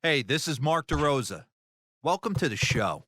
Hey, this is Mark DeRosa. Welcome to the show.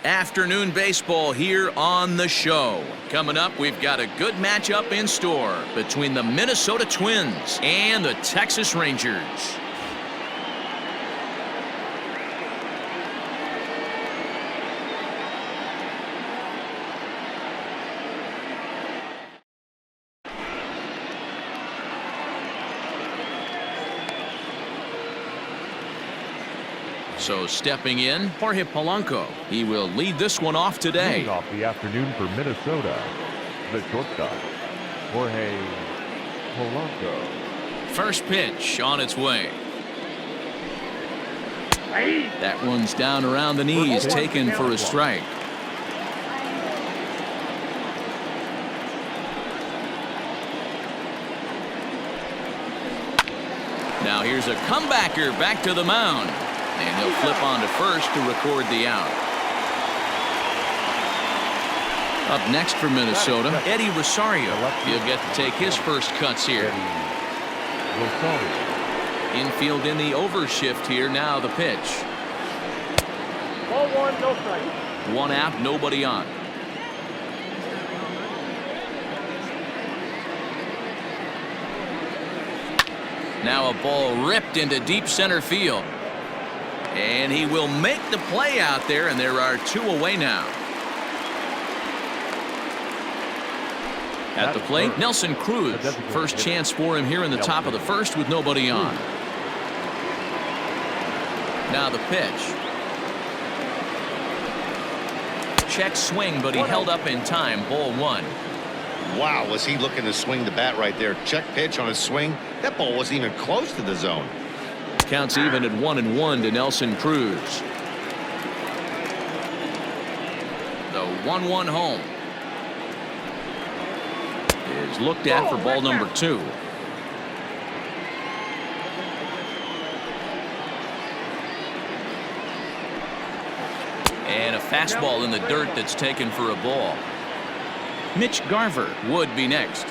Afternoon baseball here on the show. Coming up, we've got a good matchup in store between the Minnesota Twins and the Texas Rangers. So stepping in, Jorge Polanco. He will lead this one off today. Leading off the afternoon for Minnesota, the shortstop, Jorge Polanco. First pitch on its way. That one's down around the knees, taken for a strike. Now here's a comebacker back to the mound. And he'll flip on to first to record the out. Up next for Minnesota, Eddie Rosario. He'll get to take his first cuts here. Infield in the overshift here. Now the pitch. Ball one, no strike. One out, nobody on. Now a ball ripped into deep center field. And he will make the play out there, and there are two away now. At the plate, Nelson Cruz. First chance for him here in the top of the first with nobody on. Now the pitch. check swing, but he held up in time. Ball 1. Wow, was he looking to swing the bat right there. Check pitch on his swing. That ball wasn't even close to the zone. Counts even at 1-1 to Nelson Cruz. The 1-1 home is looked at for ball number 2. And a fastball in the dirt that's taken for a ball. Mitch Garver would be next.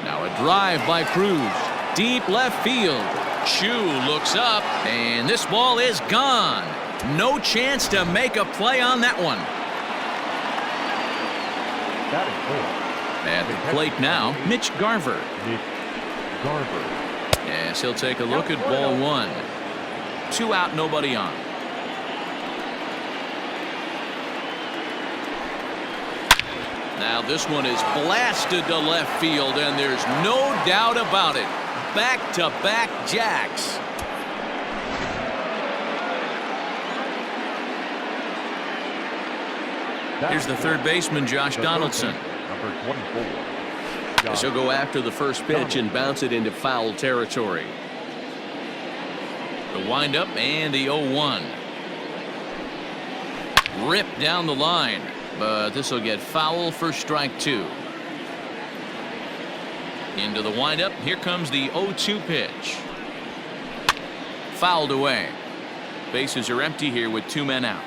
Now a drive by Cruz. Deep left field. Chu looks up, and this ball is gone. No chance to make a play on that one. At the plate now, Mitch Garver. Yes, he'll take a look at ball 1. 2 out, nobody on. Now this one is blasted to left field, and there's no doubt about it. Back-to-back jacks. Here's the third baseman, Josh Donaldson. Number 24. As he'll go after the first pitch and bounce it into foul territory. The windup and the 0-1. Ripped down the line, but this will get foul for strike 2. Into the windup. Here comes the 0-2 pitch. Fouled away. Bases are empty here with 2 men out.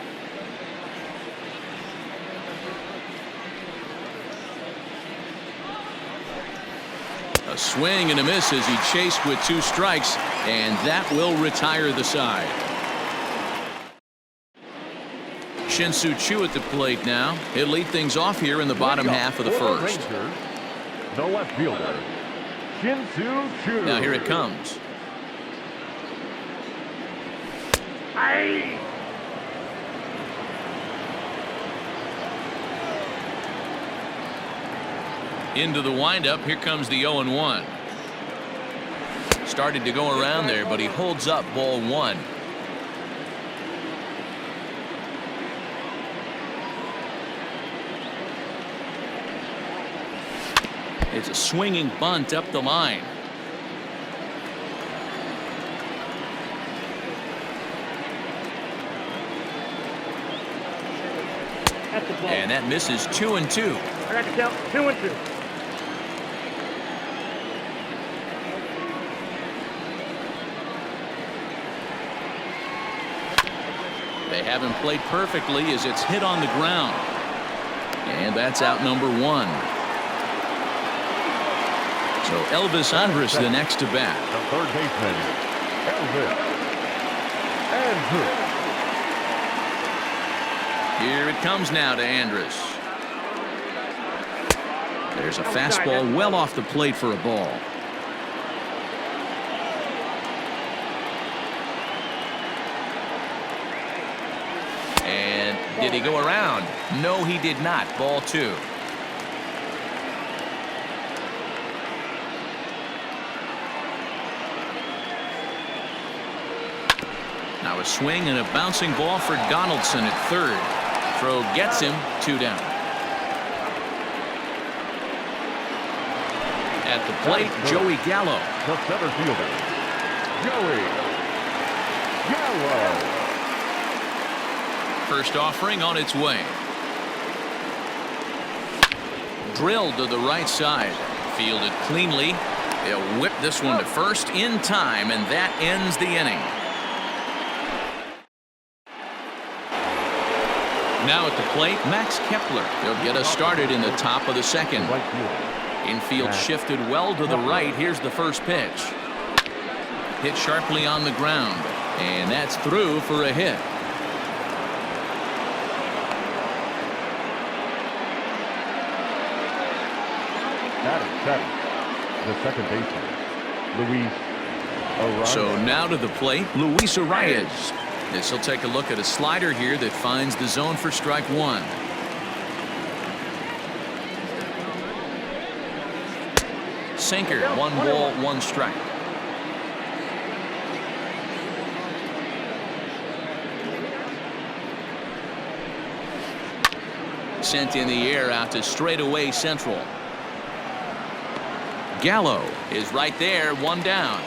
A swing and a miss as he chased with 2 strikes, and that will retire the side. Shin-Soo Choo at the plate now. He'll lead things off here in the bottom half of the first. The left fielder, Shin-Soo Choo. Now here it comes. Into the windup. Here comes the 0-1. Started to go around there, but he holds up ball 1. It's a swinging bunt up the line. And that misses. 2-2. I got the count. 2-2. They have him played perfectly as it's hit on the ground. And that's out number 1. So Elvis Andrus the next to bat. The third baseman, Elvis Andrus. Here it comes now to Andrus. There's a fastball well off the plate for a ball. And did he go around? No, he did not. Ball 2. Now a swing and a bouncing ball for Donaldson at third. Throw gets him. 2 down. At the plate, Joey Gallo. The center fielder, Joey Gallo. First offering on its way. Drilled to the right side. Fielded cleanly. They'll whip this one to first in time, and that ends the inning. Now at the plate, Max Kepler. He'll get us started in the top of the second. Infield shifted well to the right. Here's the first pitch. Hit sharply on the ground, and that's through for a hit. The second baseman, Luis Arias. So now to the plate, Luis Arias. This will take a look at a slider here that finds the zone for strike 1. Sinker, 1 ball, 1 strike. sent in the air out to straightaway central. Gallo is right there, one down.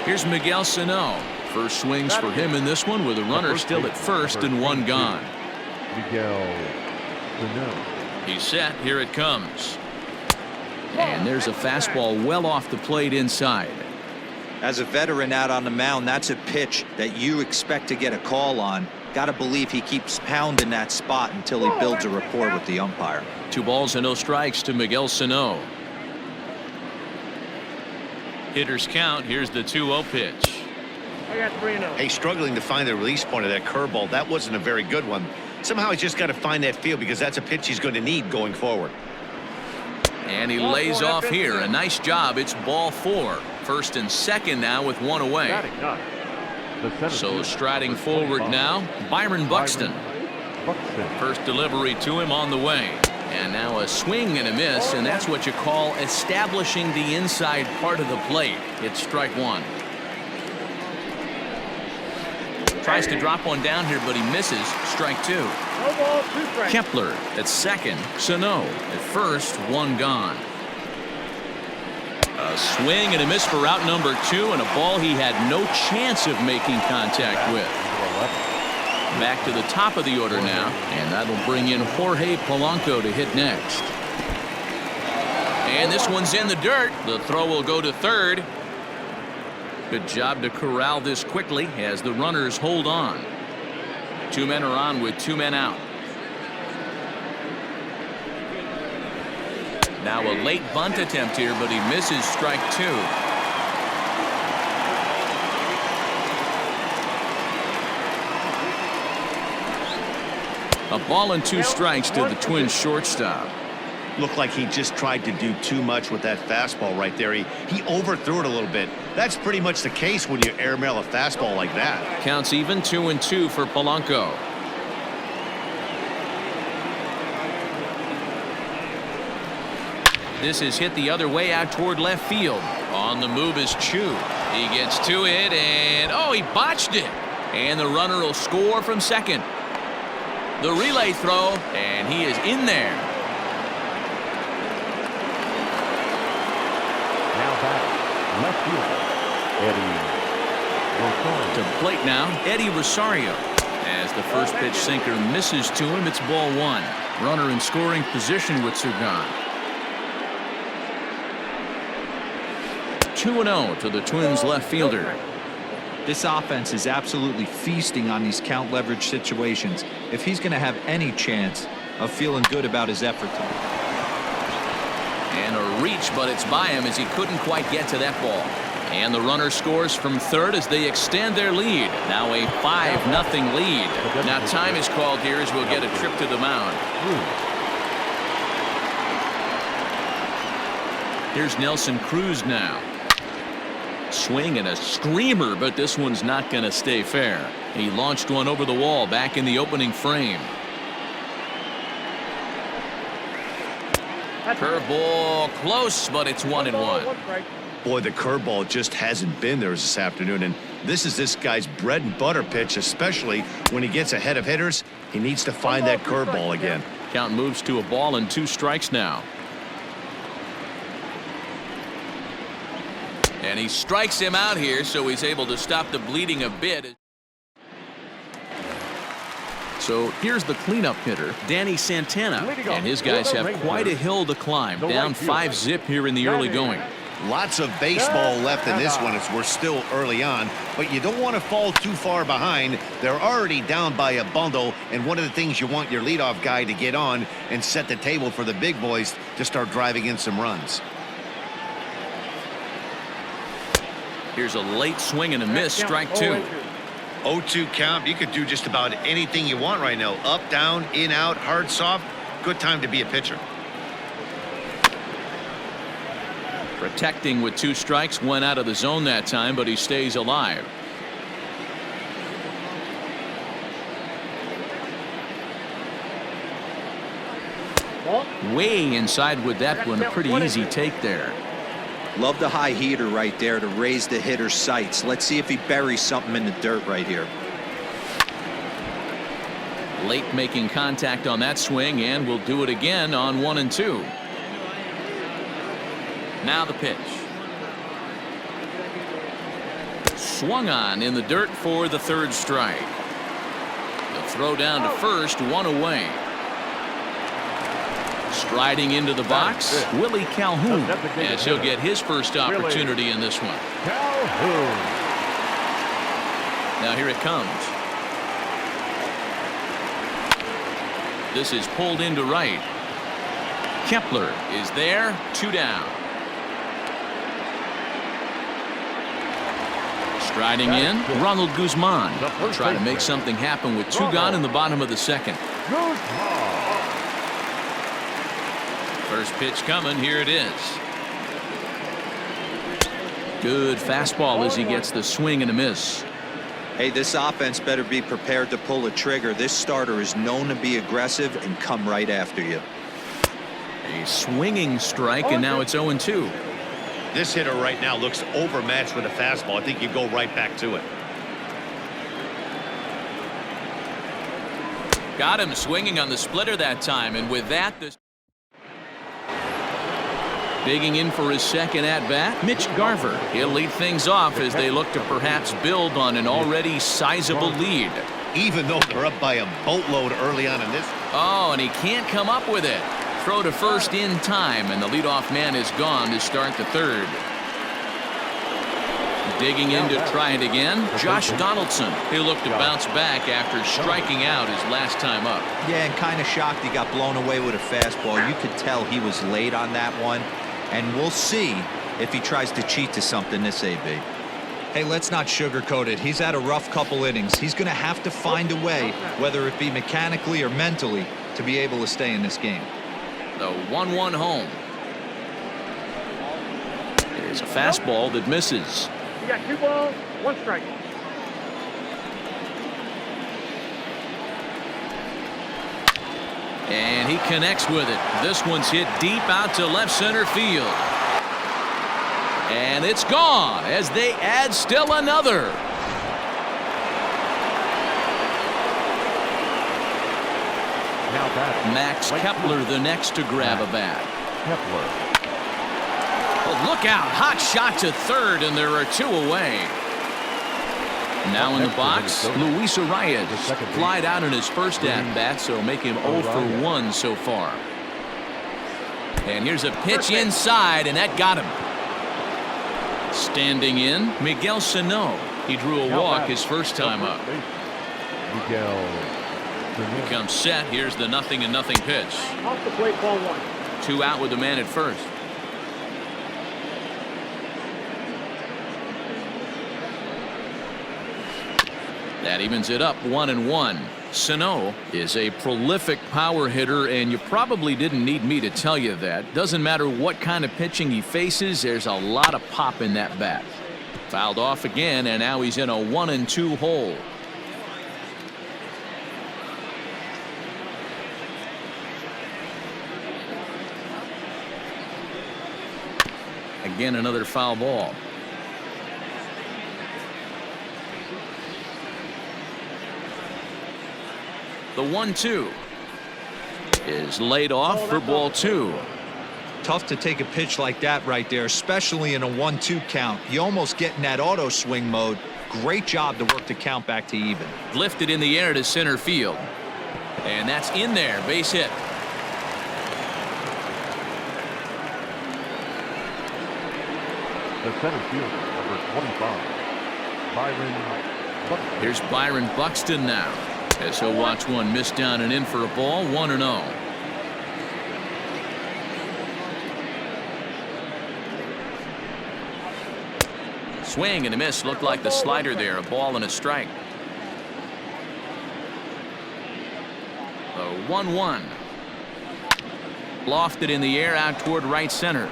Here's Miguel Sano. First swings for him in this one with a runner still at first and one gone. Miguel Sano. He's set. Here it comes. And there's a fastball well off the plate inside. As a veteran out on the mound, that's a pitch that you expect to get a call on. Got to believe he keeps pounding that spot until he builds a rapport with the umpire. 2 balls and no strikes to Miguel Sano. Hitters count. Here's the 2-0 pitch. I got 3-0. Hey, struggling to find the release point of that curveball. That wasn't a very good one. Somehow he's just got to find that feel because that's a pitch he's going to need going forward. And he lays off here. A nice job. It's ball 4. First and second now with 1 away. So striding forward now, Byron Buxton. First delivery to him on the way. And now a swing and a miss, and that's what you call establishing the inside part of the plate. It's strike 1. Tries to drop one down here, but he misses. Strike 2. No ball, 2 strikes. Kepler at second. Sano at first. 1 gone. A swing and a miss for out number 2, and a ball he had no chance of making contact with. Back to the top of the order now, and that'll bring in Jorge Polanco to hit next. And this one's in the dirt. The throw will go to third. Good job to corral this quickly as the runners hold on. 2 men are on with 2 men out. Now a late bunt attempt here, but he misses. Strike 2. A ball and 2 strikes to the Twins shortstop. Looked like he just tried to do too much with that fastball right there. He overthrew it a little bit. That's pretty much the case when you airmail a fastball like that. Counts even. 2-2 for Polanco. This is hit the other way out toward left field. On the move is Chu. He gets to it, and oh, he botched it. And the runner will score from second. The relay throw, and he is in there. Now back, left fielder, Eddie Rosario. To plate now, Eddie Rosario. As the first pitch sinker misses to him, it's ball 1. Runner in scoring position with Sugan. 2-0 to the Twins left fielder. This offense is absolutely feasting on these count leverage situations. If he's going to have any chance of feeling good about his effort tonight. And a reach, but it's by him as he couldn't quite get to that ball. And the runner scores from third as they extend their lead. Now a 5-0 lead. Now time is called here as we'll get a trip to the mound. Here's Nelson Cruz now. Swing and a screamer, but this one's not going to stay fair. He launched one over the wall back in the opening frame. Curveball close, but it's 1-1. Boy, the curveball just hasn't been there this afternoon, and this is this guy's bread and butter pitch, especially when he gets ahead of hitters. He needs to find that curveball again. Count moves to a ball and 2 strikes now. And he strikes him out here, so he's able to stop the bleeding a bit. So here's the cleanup hitter, Danny Santana, and his guys have quite a hill to climb. Down 5-0 here in the early going. Lots of baseball left in this one as we're still early on, but you don't want to fall too far behind. They're already down by a bundle, and one of the things you want your leadoff guy to get on and set the table for the big boys to start driving in some runs. Here's a late swing and a miss. Strike 2. 0-2 count. You could do just about anything you want right now. Up, down, in, out, hard, soft. Good time to be a pitcher. Protecting with 2 strikes. Went out of the zone that time, but he stays alive. Way inside with that one. A pretty easy take there. Love the high heater right there to raise the hitter's sights. Let's see if he buries something in the dirt right here. Late making contact on that swing, and will do it again on 1 and 2. Now the pitch. Swung on in the dirt for the 3rd strike. The throw down to first, 1 away. Striding into the box, Willie Calhoun, as he'll get his first opportunity in this one. Calhoun. Now here it comes. This is pulled into right. Kepler is there, 2 down. Striding in, Ronald Guzman will try to make something happen with 2 gone in the bottom of the 2nd. First pitch coming, here it is. Good fastball as he gets the swing and a miss. Hey, this offense better be prepared to pull a trigger. This starter is known to be aggressive and come right after you. A swinging strike, and now it's 0-2. This hitter right now looks overmatched with a fastball. I think you go right back to it. Got him swinging on the splitter that time, and with that, the digging in for his 2nd at-bat, Mitch Garver. He'll lead things off as they look to perhaps build on an already sizable lead. Even though they're up by a boatload early on in this. Oh, and he can't come up with it. Throw to first in time, and the leadoff man is gone to start the 3rd. Digging in to try it again, Josh Donaldson. He'll look to bounce back after striking out his last time up. Yeah, and kind of shocked he got blown away with a fastball. You could tell he was late on that one. And we'll see if he tries to cheat to something this AB. Hey, let's not sugarcoat it. He's had a rough couple innings. He's going to have to find a way, whether it be mechanically or mentally, to be able to stay in this game. The 1-1 home. It's a fastball that misses. You got 2 balls, 1 strike. And he connects with it. This one's hit deep out to left center field. And it's gone as they add still another. Now that Max Kepler the next to grab a bat. Kepler. Oh, look out. Hot shot to 3rd, and there are 2 away. Now in the box, Luis Arias flied out in his first at-bat, so make him 0 for 1 so far. And here's a pitch inside, and that got him. Standing in, Miguel Sano. He drew a walk his first time up. Miguel. Comes set. Here's the 0-0 pitch. Off the plate, ball 1. 2 out with the man at first. That evens it up 1-1. Sano is a prolific power hitter, and you probably didn't need me to tell you that. Doesn't matter what kind of pitching he faces, there's a lot of pop in that bat. Fouled off again, and now he's in a 1-2 hole. Again, another foul ball. The 1-2 is laid off for ball 2. Tough to take a pitch like that right there, especially in a 1-2 count. You almost get in that auto swing mode. Great job to work the count back to even. Lifted in the air to center field. And that's in there. Base hit. The center fielder, number 25, Byron Buxton. Here's Byron Buxton now, as he'll watch one miss down and in for a ball. 1-0. Swing and a miss. Looked like the slider there. A ball and a strike. The 1-1. Lofted in the air out toward right center.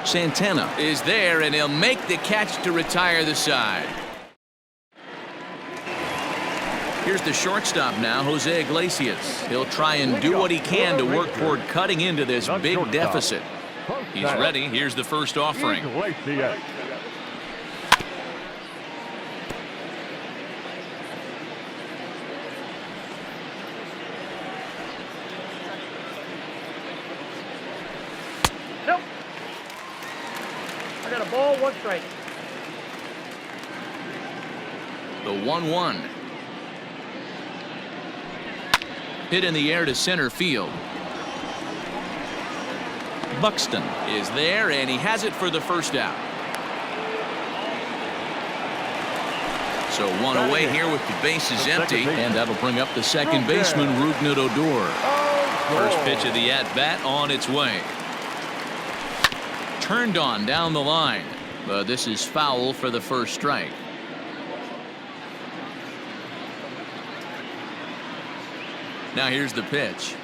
Santana is there, and he'll make the catch to retire the side. Here's the shortstop now, Jose Iglesias. He'll try and do what he can to work toward cutting into this big deficit. He's ready. Here's the first offering. Iglesias. got a ball, 1 strike. The 1-1. Hit in the air to center field. Buxton is there, and he has it for the first out. So one away here with the bases empty, and that'll bring up the second baseman, Rougned Odor. First pitch of the at-bat on its way. Turned on down the line, but this is foul for the first strike. Now here's the pitch.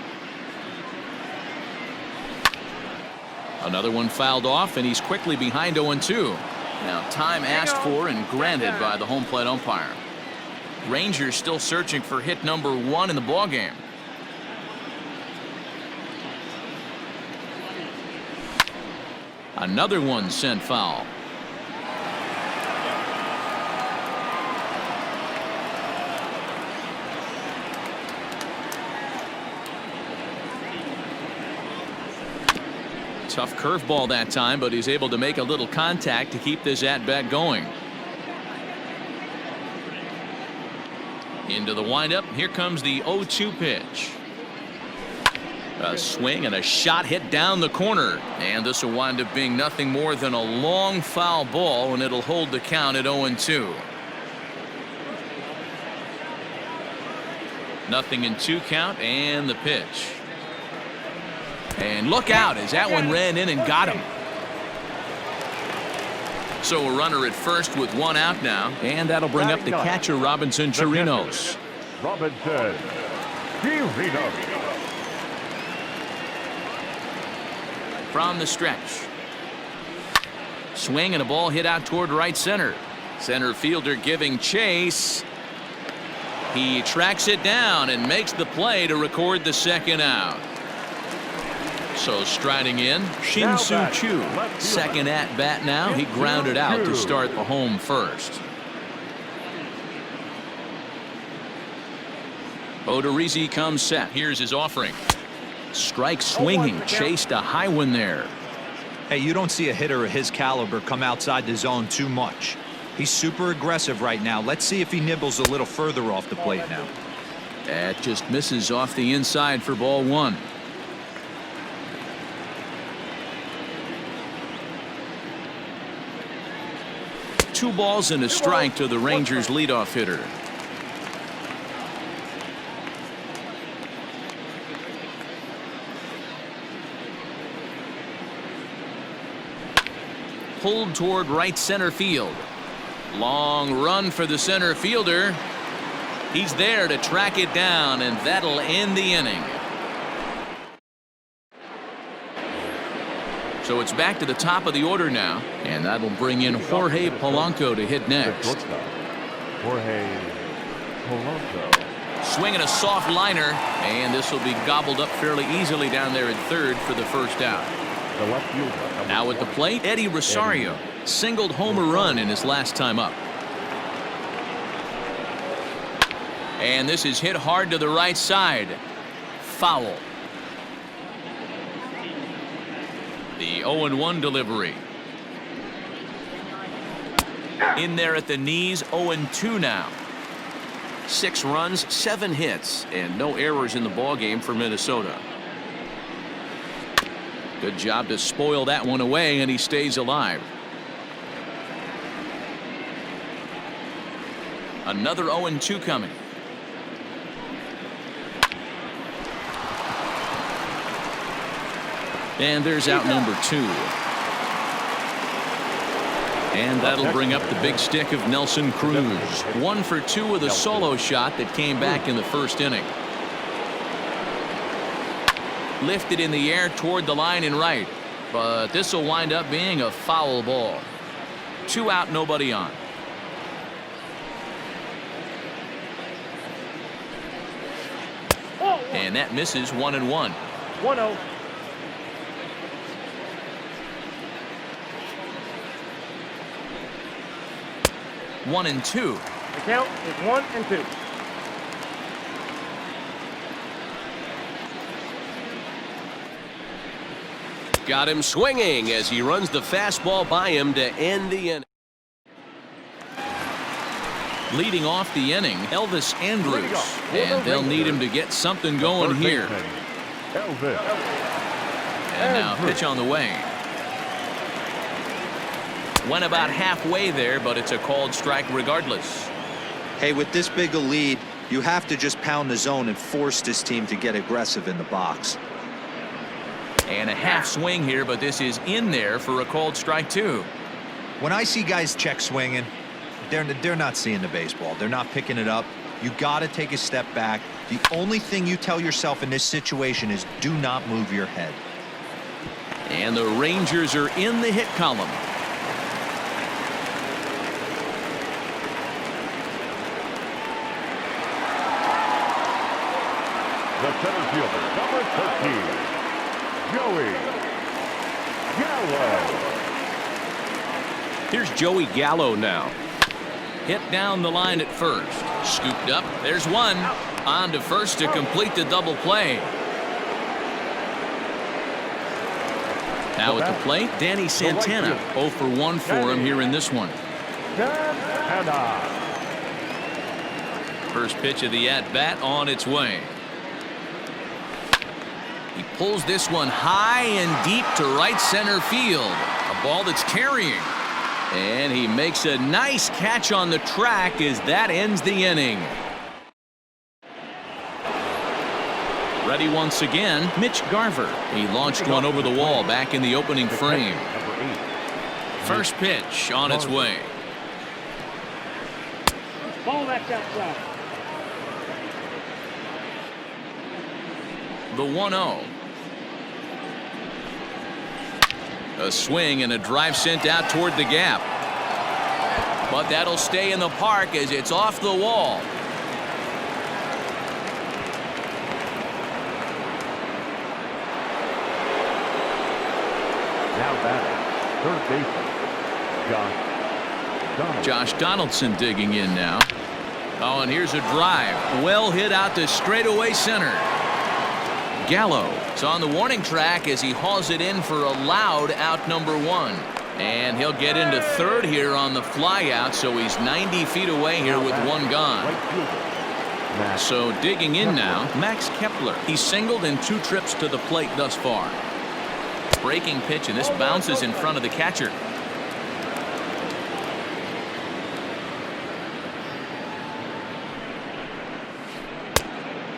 Another one fouled off, and he's quickly behind 0-2. Now time asked for and granted by the home plate umpire. Rangers still searching for hit number 1 in the ballgame. Another one sent foul. Tough curveball that time, but he's able to make a little contact to keep this at-bat going. Into the windup. Here comes the 0-2 pitch. A swing and a shot hit down the corner. And this will wind up being nothing more than a long foul ball, and it'll hold the count at 0-2. Nothing in 2 count, and the pitch. And look out as that one ran in and got him. So a runner at first with 1 out now, and that'll bring up the catcher, Robinson Chirinos. Robinson Chirinos. From the stretch. Swing and a ball hit out toward right center. Center fielder giving chase. He tracks it down and makes the play to record the second out. So striding in, Shin-Soo Choo. Second at bat now. He grounded out to start the home first. Odorizzi comes set. Here's his offering. Strike swinging. Chased a high one there. Hey, you don't see a hitter of his caliber come outside the zone too much. He's super aggressive right now. Let's see if he nibbles a little further off the plate now. That just misses off the inside for ball 1. Two balls and a strike to the Rangers leadoff hitter. Pulled toward right center field. Long run for the center fielder. He's there to track it down, and that'll end the inning. So it's back to the top of the order now, and that'll bring in Jorge Polanco to hit next. Jorge Polanco. Swinging a soft liner, and this will be gobbled up fairly easily down there at third for the first out. The left fielder. Now at the plate, Eddie Rosario singled homer run in his last time up. And this is hit hard to the right side. Foul. The 0-1 delivery. In there at the knees, 0-2 now. 6 runs, 7 hits, and no errors in the ballgame for Minnesota. Good job to spoil that one away, and he stays alive. Another 0-2 coming. And there's out number 2. And that'll bring up the big stick of Nelson Cruz. 1 for 2 with a solo shot that came back in the first inning. Lifted in the air toward the line and right. But this will wind up being a foul ball. 2 out, nobody on. And that misses 1-1. 1-0. One and 2. The count is 1-2. . Got him swinging as he runs the fastball by him to end the inning. Leading off the inning, Elvis Andrews. And they'll need him to get something going here. Elvis. And now pitch on the way. Went about halfway there, but it's a called strike regardless. Hey, with this big a lead, you have to just pound the zone and force this team to get aggressive in the box. And a half swing here, but this is in there for a called strike two. When I see guys check swinging, they're not seeing the baseball. They're not picking it up. You got to take a step back. The only thing you tell yourself in this situation is do not move your head. And the Rangers are in the hit column. The center fielder, number 13, Joey Gallo. Here's Joey Gallo now. Hit down the line at first. Scooped up. There's one. On to first to complete the double play. Now at the plate, Danny Santana. 0 for 1 for him here in this one. Santana. First pitch of the at-bat on its way. He pulls this one high and deep to right center field. A ball that's carrying. And he makes a nice catch on the track as that ends the inning. Ready once again, Mitch Garver. He launched one over the wall back in the opening frame. First pitch on its way. Ball that's outside. The 1-0. A swing and a drive sent out toward the gap. But that'll stay in the park as it's off the wall. Now batting, third baseman, Josh Donaldson digging in now. Oh, and here's a drive. Well hit out to straightaway center. Gallo is on the warning track as he hauls it in for a loud out number 1. And he'll get into third here on the fly out, so he's 90 feet away here with one gone. So digging in now, Max Kepler. He's singled in 2 trips to the plate thus far. Breaking pitch, and this bounces in front of the catcher.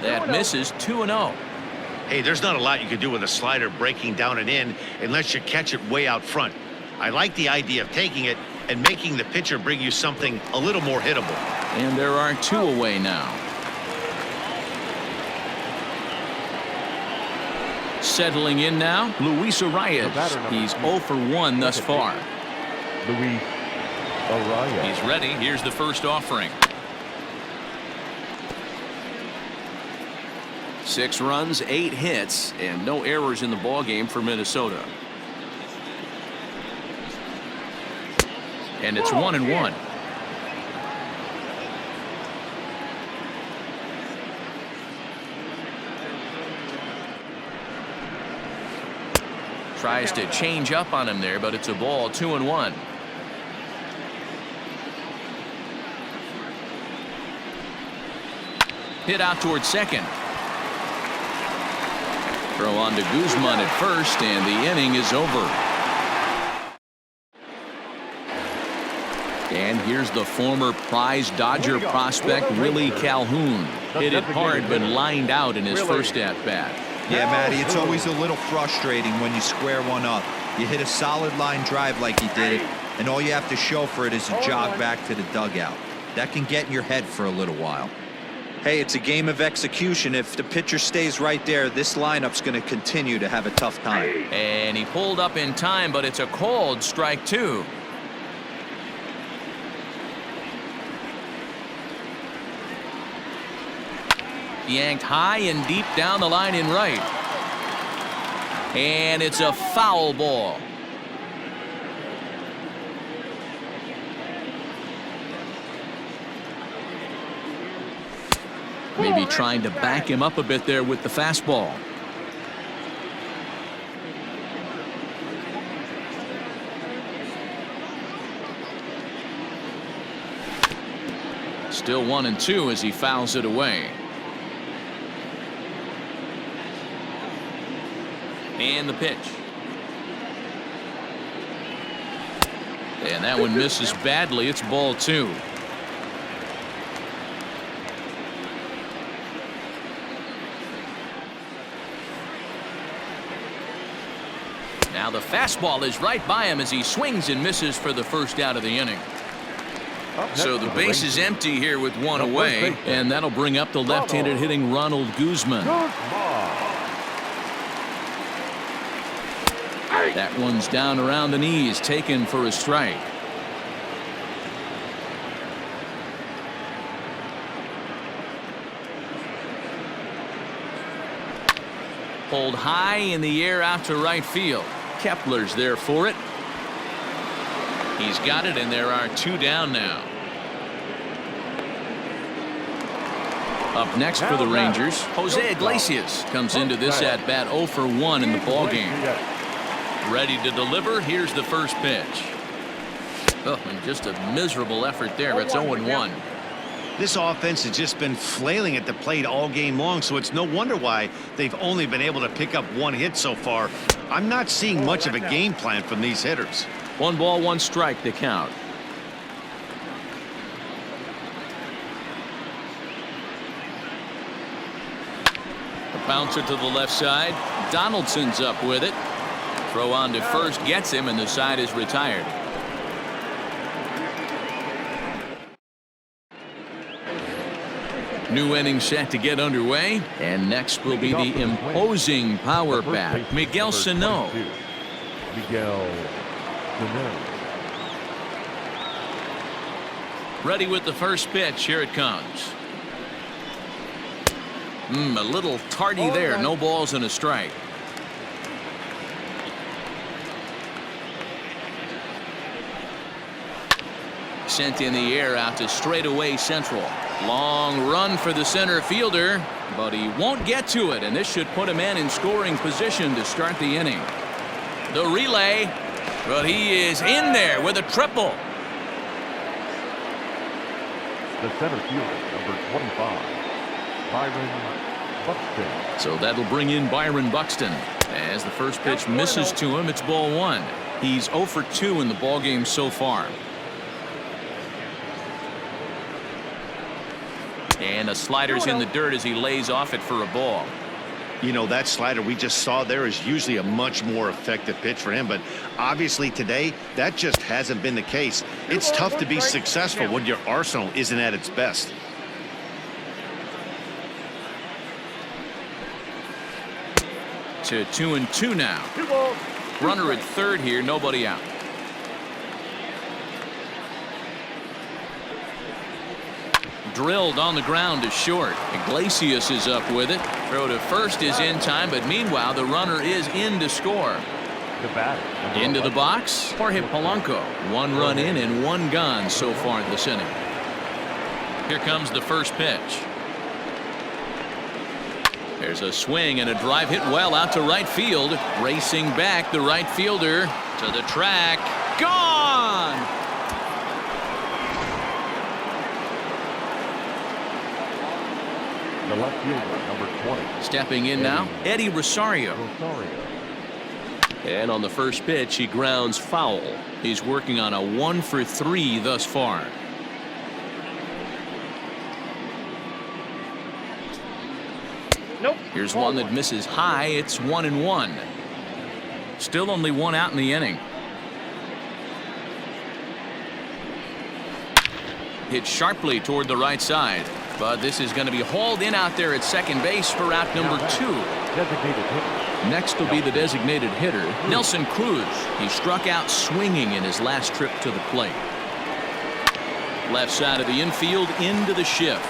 That misses 2-0. Hey, there's not a lot you can do with a slider breaking down and in unless you catch it way out front. I like the idea of taking it and making the pitcher bring you something a little more hittable. And there are 2 away now. Settling in now, Luis Arias. He's 0 for 1 thus far. Luis Arias. He's ready. Here's the first offering. 6 runs, 8 hits, and no errors in the ballgame for Minnesota. And it's 1-1. Tries to change up on him there, but it's a ball. 2-1. Hit out towards second. Throw on to Guzman at first, and the inning is over. And here's the former prize Dodger prospect, Willie Calhoun. Hit it hard, but lined out in his first at-bat. Yeah, Matty, it's always a little frustrating when you square one up. You hit a solid line drive like he did, and all you have to show for it is a jog back to the dugout. That can get in your head for a little while. Hey, it's a game of execution. If the pitcher stays right there, this lineup's going to continue to have a tough time. And he pulled up in time, but it's a called strike 2. Yanked high and deep down the line in right. And it's a foul ball. Maybe trying to back him up a bit there with the fastball. Still 1-2 as he fouls it away. And the pitch. And that one misses badly. It's ball 2. Now the fastball is right by him as he swings and misses for the first out of the inning. So the base is empty here with one away, and that'll bring up the left-handed hitting Ronald Guzman. That one's down around the knees, taken for a strike. Pulled high in the air out to right field. Kepler's there for it. He's got it, and there are 2 down now. Up next for the Rangers, Jose Iglesias comes into this at bat 0 for 1 in the ballgame. Ready to deliver. Here's the first pitch. Oh, and just a miserable effort there. It's 0-1. This offense has just been flailing at the plate all game long, so it's no wonder why they've only been able to pick up 1 hit so far. I'm not seeing much of a game plan from these hitters. 1 ball, 1 strike to count. A bouncer to the left side. Donaldson's up with it. Throw on to first gets him, and the side is retired. New inning set to get underway, and next will be the imposing power bat, Miguel Sano. Miguel Sano. Ready with the first pitch. Here it comes. A little tardy there. No balls and a strike. Sent in the air out to straightaway central. Long run for the center fielder, but he won't get to it, and this should put a man in scoring position to start the inning. The relay, but he is in there with a triple. The center fielder, number 25, Byron Buxton. So that'll bring in Byron Buxton. As the first pitch misses to him, it's ball 1. He's 0 for 2 in the ballgame so far. And a slider's in the dirt as he lays off it for a ball. You know, that slider we just saw there is usually a much more effective pitch for him, but obviously today that just hasn't been the case. It's tough to be successful when your arsenal isn't at its best. To 2-2 now. Runner at third here, nobody out. Drilled on the ground to short. Iglesias is up with it. Throw to first is in time, but meanwhile the runner is in to score. Into the box, Jorge Polanco. 1 run in and 1 gone so far this inning. Here comes the first pitch. There's a swing and a drive hit well out to right field. Racing back, the right fielder to the track. Gone! The left fielder, number 20. Stepping in now, Eddie Rosario. And on the first pitch, he grounds foul. He's working on a 1 for 3 thus far. Nope. Here's one that misses high. It's 1-1. Still only 1 out in the inning. Hit sharply toward the right side. But this is going to be hauled in out there at second base for out number 2. Next will be the designated hitter, Nelson Cruz. He struck out swinging in his last trip to the plate. Left side of the infield into the shift.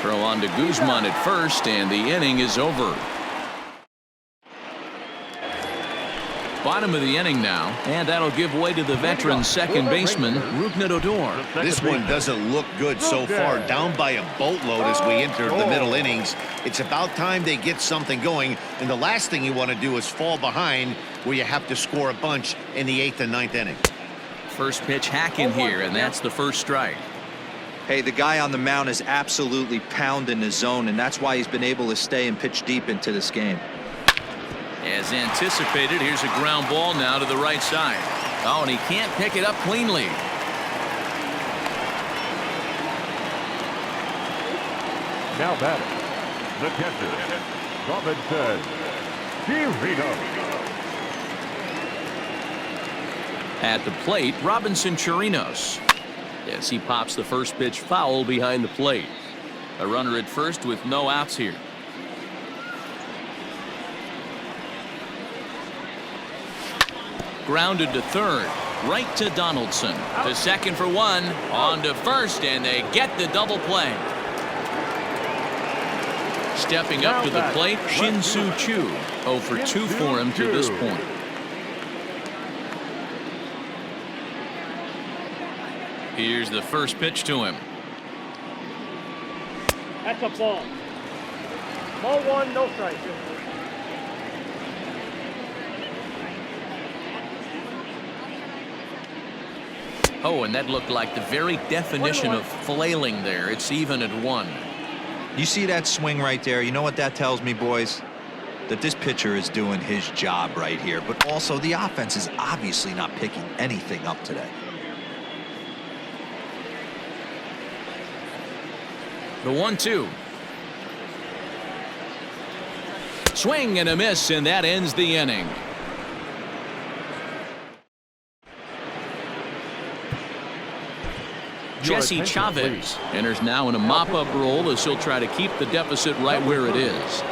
Throw on to Guzman at first, and the inning is over. Bottom of the inning now, and that'll give way to the veteran second baseman, Rougned Odor. This one doesn't look good so far. Down by a boatload as we enter the middle innings. It's about time they get something going, and the last thing you want to do is fall behind where you have to score a bunch in the 8th and 9th inning. First pitch hack in here, and that's the first strike. Hey, the guy on the mound is absolutely pounding the zone, and that's why he's been able to stay and pitch deep into this game. As anticipated, here's a ground ball now to the right side. Oh, and he can't pick it up cleanly. Now batting, the catcher, Robinson Chirinos. At the plate, Robinson Chirinos. Yes, he pops the first pitch foul behind the plate. A runner at first with no outs here. Grounded to third, right to Donaldson. To second for one, on to first, and they get the double play. Stepping up to the plate, Shin-Soo Choo. 0 for 2 for him to this point. Here's the first pitch to him. That's a ball. Ball 1, no strike. Oh, and that looked like the very definition of flailing there. It's even at 1. You see that swing right there? You know what that tells me, boys? That this pitcher is doing his job right here, but also the offense is obviously not picking anything up today. The 1-2. Swing and a miss, and that ends the inning. Jesse Chavez enters now in a mop-up role as he'll try to keep the deficit right where it is.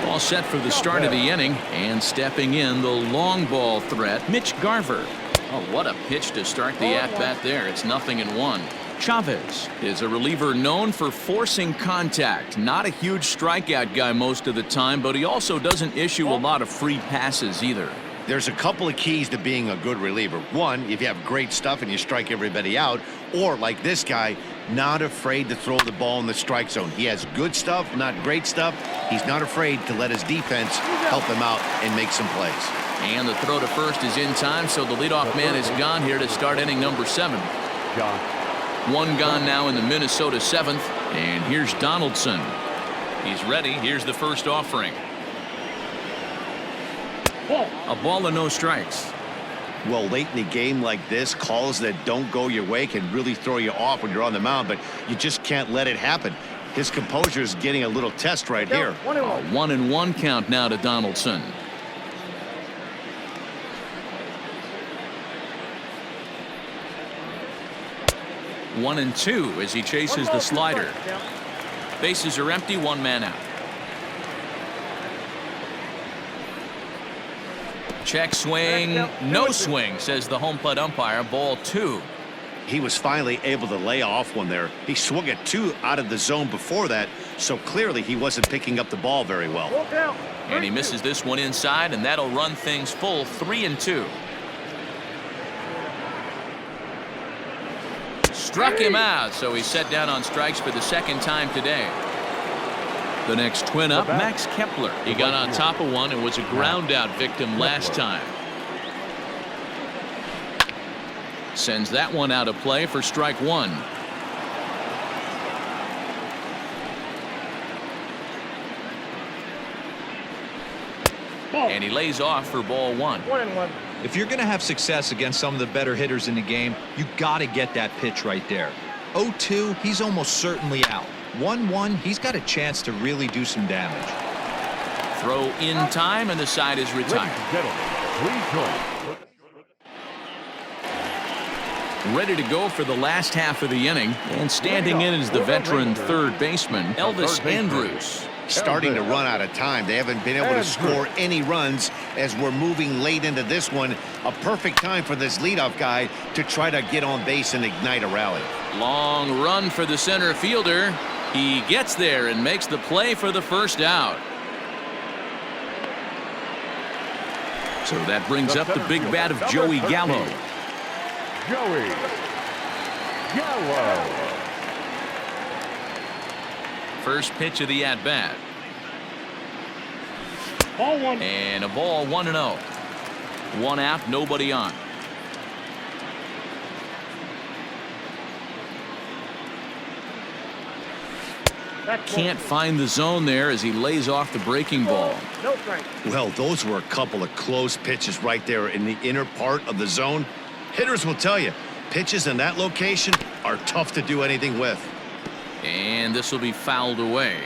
All set for the start of the inning, and stepping in the long ball threat, Mitch Garver. Oh, what a pitch to start the at-bat there. It's 0-1. Chavez is a reliever known for forcing contact. Not a huge strikeout guy most of the time, but he also doesn't issue a lot of free passes either. There's a couple of keys to being a good reliever. One, if you have great stuff and you strike everybody out, or like this guy, not afraid to throw the ball in the strike zone. He has good stuff, not great stuff. He's not afraid to let his defense help him out and make some plays. And the throw to first is in time, so the leadoff man is gone here to start inning number 7. One gone now in the Minnesota 7th, and here's Donaldson. He's ready. Here's the first offering. A ball and no strikes. Well, late in a game like this, calls that don't go your way can really throw you off when you're on the mound, but you just can't let it happen. His composure is getting a little test right here. A 1-1 count now to Donaldson. One and 2 as he chases the slider. Bases are empty, 1 man out. Check swing, no swing, says the home plate umpire. Ball 2. He was finally able to lay off one there. He swung at 2 out of the zone before that, so clearly he wasn't picking up the ball very well. And he misses this one inside, and that'll run things full 3-2. Struck him out, so he's set down on strikes for the second time today. The next twin up, Max Kepler. He got on top of one and was a ground out victim last time. Sends that one out of play for strike 1. And he lays off for ball 1. 1-1. If you're going to have success against some of the better hitters in the game, you got to get that pitch right there. 0-2, he's almost certainly out. 1-1, he's got a chance to really do some damage. Throw in time, and the side is retired. Ready to go for the last half of the inning, and standing in is the veteran third baseman, Elvis Andrus. Starting to run out of time. They haven't been able to score any runs as we're moving late into this one. A perfect time for this leadoff guy to try to get on base and ignite a rally. Long run for the center fielder. He gets there and makes the play for the first out. So that brings up the big bat of Joey Gallo. Joey Gallo. First pitch of the at-bat. Ball 1. And a ball 1-0. 1 out, nobody on. Can't find the zone there as he lays off the breaking ball. No strike. Well, those were a couple of close pitches right there in the inner part of the zone. Hitters will tell you, pitches in that location are tough to do anything with. And this will be fouled away.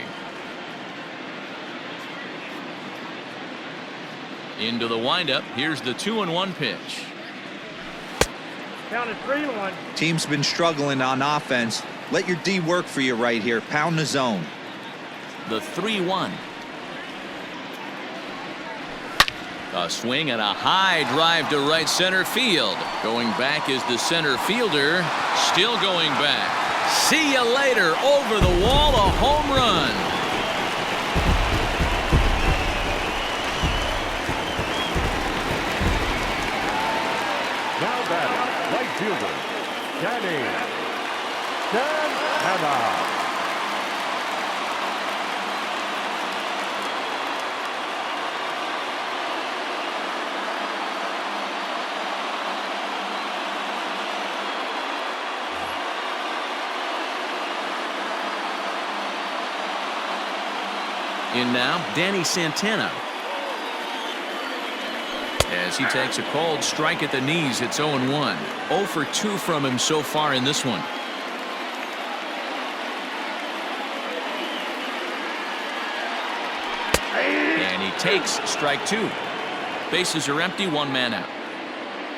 Into the windup. Here's the 2-1 pitch. Counted 3-1. Team's been struggling on offense. Let your D work for you right here. Pound the zone. The 3-1. A swing and a high drive to right center field. Going back is the center fielder. Still going back. See you later. Over the wall, a home run. Now batting, right fielder, Danny Santana. In now, Danny Santana. As he takes a cold strike at the knees, it's 0-1. 0 for 2 from him so far in this one. And he takes strike 2. Bases are empty, 1 man out.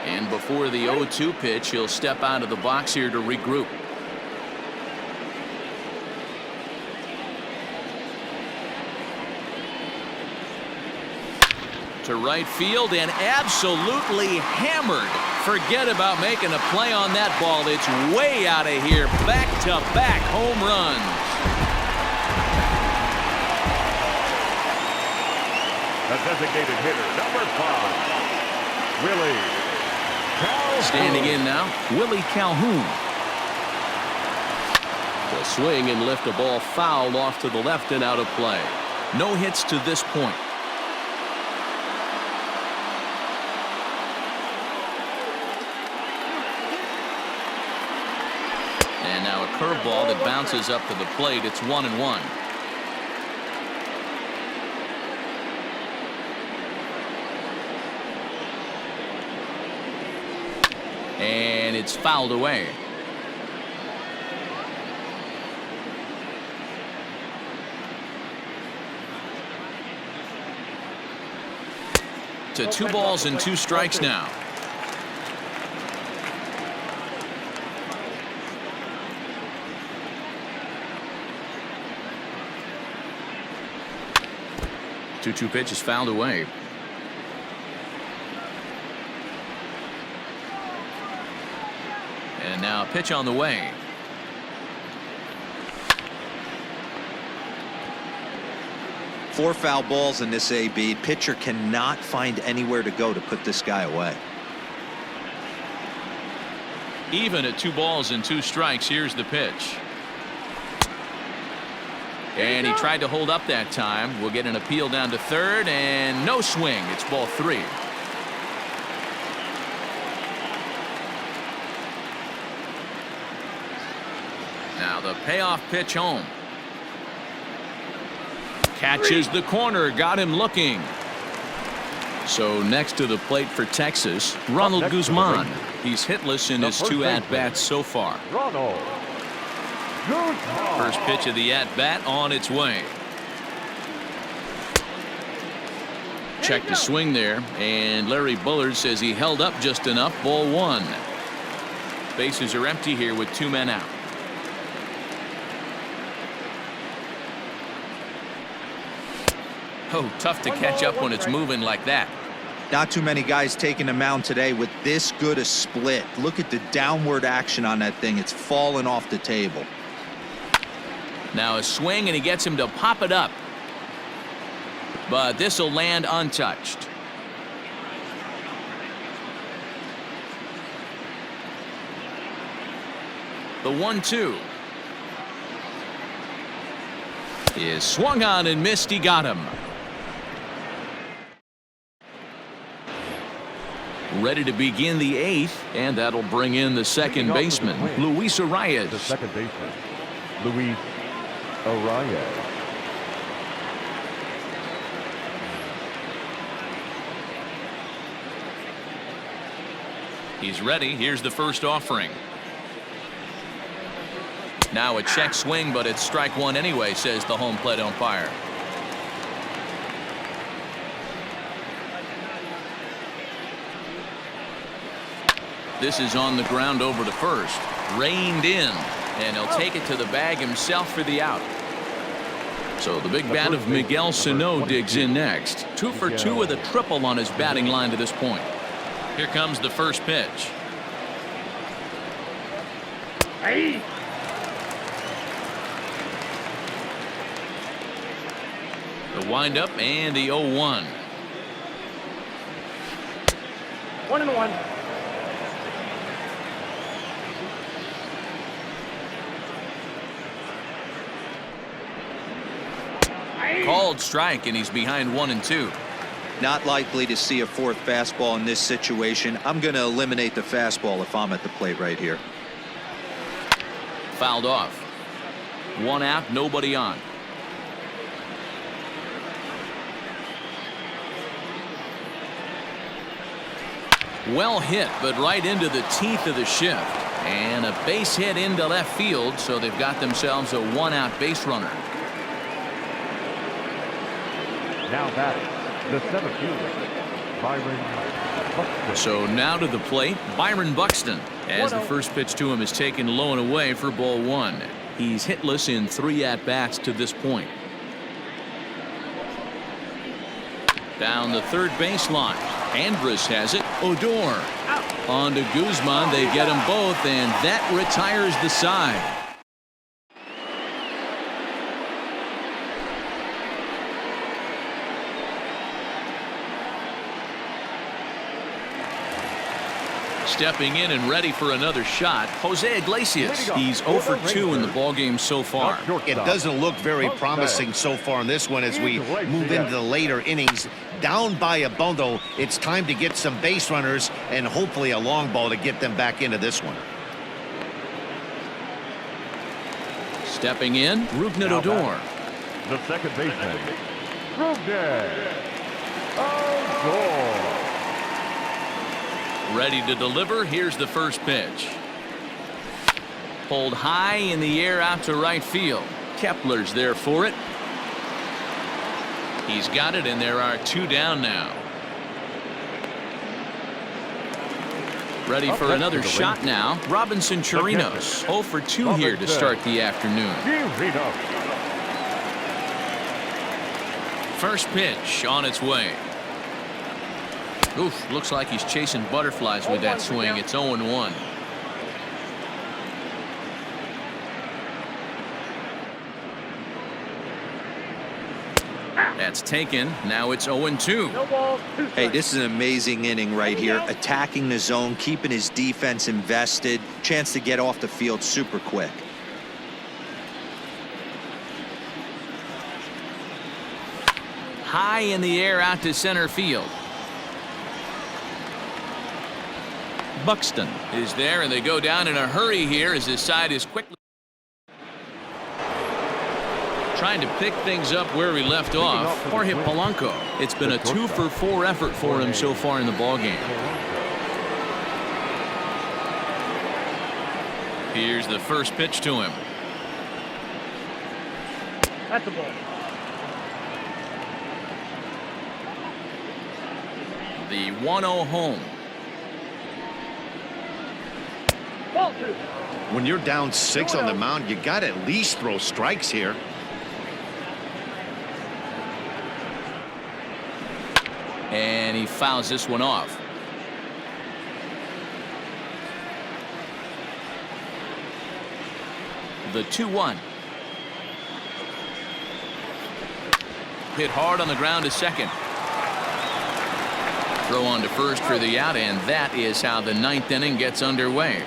And before the 0-2 pitch, he'll step out of the box here to regroup. To right field and absolutely hammered. Forget about making a play on that ball. It's way out of here. Back-to-back home runs. The designated hitter, number 5, Willie Calhoun. Standing in now, Willie Calhoun. The swing and lift a ball foul off to the left and out of play. No hits to this point. And now a curveball that bounces up to the plate. It's 1-1. And it's fouled away. To 2 balls and 2 strikes now. Two pitch is fouled away. And now a pitch on the way. Four foul balls in this AB. Pitcher cannot find anywhere to go to put this guy away. Even at 2 balls and 2 strikes, here's the pitch. And he tried to hold up that time. We'll get an appeal down to third, and no swing. It's ball 3. Now the payoff pitch home. Catches the corner, got him looking. So next to the plate for Texas, Ronald Guzman. He's hitless in his 2 at-bats so far. Ronald Guzman. First pitch of the at-bat on its way. Check the swing there, and Larry Bullard says he held up just enough. Ball 1. Bases are empty here with 2 men out. Oh, tough to catch up when it's moving like that. Not too many guys taking the mound today with this good a split. Look at the downward action on that thing. It's falling off the table. Now a swing, and he gets him to pop it up. But this will land untouched. The 1-2 is swung on and missed. He got him. Ready to begin the 8th, and that'll bring in the second baseman, Luis The Arias. second baseman, Luis Araya. He's ready. Here's the first offering. Now a check swing, but it's strike one anyway, says the home plate umpire. This is on the ground over to first. Reined in, and he'll take it to the bag himself for the out. So the big bat of Miguel Sano digs in next. 2 for 2 with a triple on his batting line to this point. Here comes the first pitch. Hey. The windup and the 0-1. 1-1. Called strike, and he's behind 1-2. Not likely to see a fourth fastball in this situation. I'm going to eliminate the fastball if I'm at the plate right here. Fouled off. 1 out, nobody on. Well hit, but right into the teeth of the shift. And a base hit into left field, so they've got themselves a 1-out base runner. Now batting, the 7th fielder, Byron Buxton. So now to the plate, Byron Buxton, as the first pitch to him is taken low and away for ball 1. He's hitless in 3 at-bats to this point. Down the third baseline. Andrus has it. Odor. On to Guzman. They get them both, and that retires the side. Stepping in and ready for another shot, Jose Iglesias. He's 0 for 2 in the ballgame so far. It doesn't look very promising so far in this one as we move into the later innings. Down by a bundle, it's time to get some base runners and hopefully a long ball to get them back into this one. Stepping in, Rougned Odor. The second baseman, Rougned Odor. Ready to deliver. Here's the first pitch. Pulled high in the air out to right field. Kepler's there for it. He's got it, and there are 2 down now. Ready for another shot now. Robinson Chirinos 0 for 2 here to start the afternoon. First pitch on its way. Oof, looks like he's chasing butterflies with that swing. It's 0-1. That's taken. Now it's 0-2. Hey, this is an amazing inning right here. Attacking the zone, keeping his defense invested. Chance to get off the field super quick. High in the air out to center field. Buxton is there, and they go down in a hurry here as his side is quickly trying to pick things up where we left off. Jorge Polanco. It's been a 2 for 4 effort for him so far in the ballgame. Here's the first pitch to him. That's the ball. The 1-0 home. Ball 2. When you're down 6 on the mound, you got to at least throw strikes here. And he fouls this one off. The 2-1. Hit hard on the ground to second. Throw on to first for the out, and that is how the 9th inning gets underway.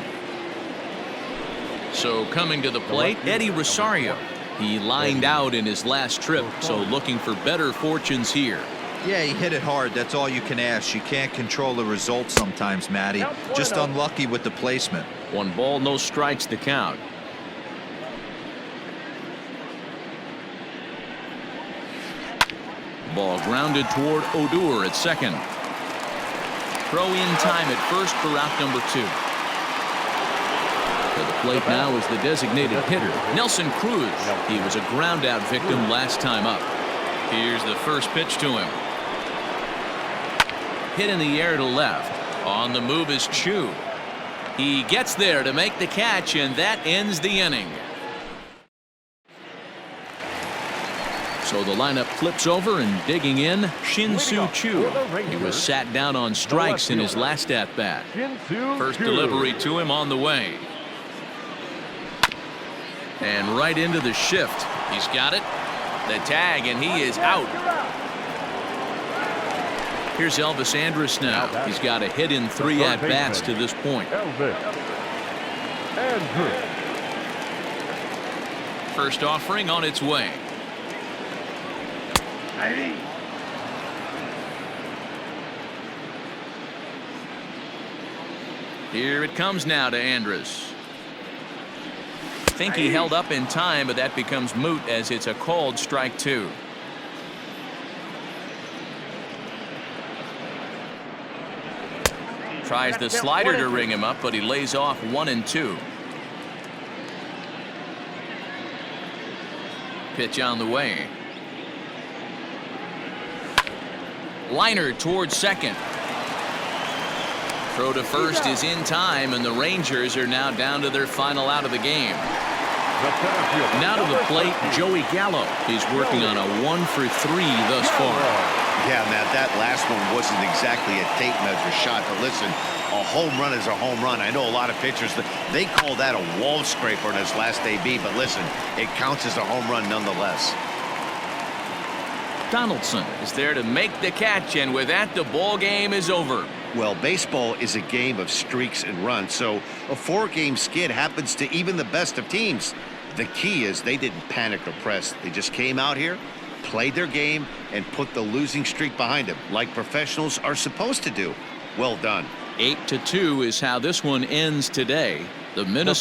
So coming to the plate, Eddie Rosario. He lined out in his last trip, so looking for better fortunes here. Yeah, he hit it hard. That's all you can ask. You can't control the result sometimes, Matty. Just unlucky with the placement. 1 ball, no strikes to count. ball grounded toward Odor at second. Throw in time at first for out number 2. To the plate now is the designated hitter, Nelson Cruz. He was a ground out victim last time up. Here's the first pitch to him. Hit in the air to left. On the move is Chu. He gets there to make the catch, and that ends the inning. So the lineup flips over, and digging in, Shin-Soo Choo. He was sat down on strikes in his last at-bat. First delivery to him on the way. And right into the shift. He's got it. The tag, and he is out. Here's Elvis Andrus now. He's got a hit in 3 at-bats to this point. First offering on its way. Here it comes now to Andrus. I think he held up in time, but that becomes moot as it's a called strike 2. Tries the slider to ring him up, but he lays off 1 and 2. Pitch on the way. Liner towards second. Throw to first is in time, and the Rangers are now down to their final out of the game. Now to the plate, Joey Gallo. He's working on a 1 for 3 thus far. Yeah, Matt, that last one wasn't exactly a tape measure shot, but listen, a home run is a home run. I know a lot of pitchers, they call that a wall scraper in his last AB, but listen, it counts as a home run nonetheless. Donaldson is there to make the catch, and with that, the ball game is over. Well, baseball is a game of streaks and runs, so a 4-game skid happens to even the best of teams. The key is they didn't panic or press. They just came out here, played their game, and put the losing streak behind them, like professionals are supposed to do. Well done. 8-2 is how this one ends today. The Minnesota